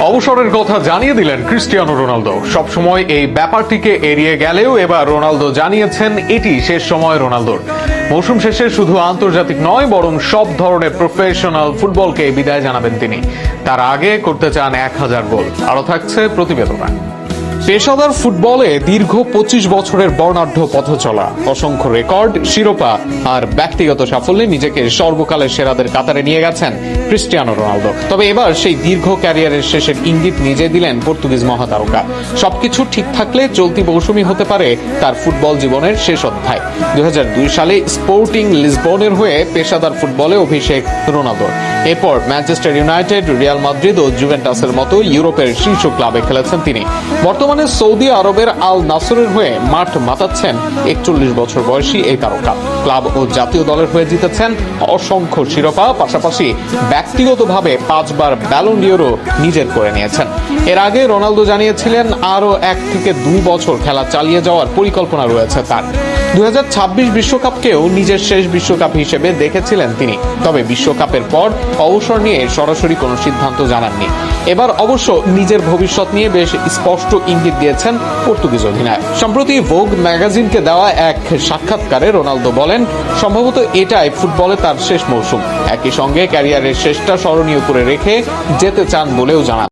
অবসরের কথা জানিয়ে দিলেন ক্রিস্টিয়ানো রোনালদো। সবসময় এই ব্যাপারটিকে এড়িয়ে গেলেও এবার রোনালদো জানিয়েছেন এটি শেষ সময় রোনালদোর। মৌসুম শেষে শুধু আন্তর্জাতিক নয় বরং সব ধরনের প্রফেশনাল ফুটবলকে বিদায় জানাবেন তিনি। তার আগে করতে চান 1000 গোল। আরো থাকছে প্রতিবেদনা। পেশাদার ফুটবলে দীর্ঘ 25 বছরের বর্ণাঢ্য পথ চলা, অসংখ্য রেকর্ড, শিরোপা আর ব্যক্তিগত সাফল্যে নিজেকে সর্বকালের সেরাদের কাতারে নিয়ে গেছেন ক্রিস্টিয়ানো রোনালদো। তবে এবার সেই দীর্ঘ ক্যারিয়ারের শেষের ইঙ্গিত নিজে দিলেন পর্তুগিজ মহাতারকা। সবকিছু ঠিক থাকলে চলতি মৌসুমই হতে পারে তার ফুটবল জীবনের শেষ অধ্যায়। 2002 সালে স্পোর্টিং লিসবনের হয়ে পেশাদার ফুটবলে অভিষেক রোনালদোর। এরপর ম্যানচেস্টার ইউনাইটেড, রিয়াল মাদ্রিদ ও জুভেন্টাসের মতো ইউরোপের শীর্ষ ক্লাবে খেলেছেন তিনি। বর্তমানে সৌদি আরবের আল নাসরের হয়ে মাঠ মাতাচ্ছেন 41 বছর বয়সী এই তারকা। ক্লাব ও জাতীয় দলের হয়ে জিতেছেন অসংখ্য শিরোপা, পাশাপাশি ব্যক্তিগতভাবে 5 বার ব্যালন ডি'রও নিজের করে নিয়েছেন। এর আগে রোনালদো জানিয়েছিলেন আরও 1 থেকে 2 বছর খেলা চালিয়ে যাওয়ার পরিকল্পনা রয়েছে তার। 2026 বিশ্বকাপকেও নিজের শেষ বিশ্বকাপ হিসেবে দেখেছিলেন তিনি। তবে বিশ্বকাপের পর অবসর নিয়ে সরাসরি কোনো সিদ্ধান্ত জানাননি। এবার অবশ্য নিজের ভবিষ্যৎ নিয়ে বেশ স্পষ্ট ইঙ্গিত দিয়েছেন পর্তুগিজ অধিনায়ক। সম্প্রতি ভোগ ম্যাগাজিনকে দেওয়া এক সাক্ষাৎকারে রোনালদো বলেন, সম্ভবত এটাই ফুটবলে তার শেষ মৌসুম। একই সঙ্গে ক্যারিয়ারের শেষটা স্মরণীয় করে রেখে যেতে চান বলেও জানান।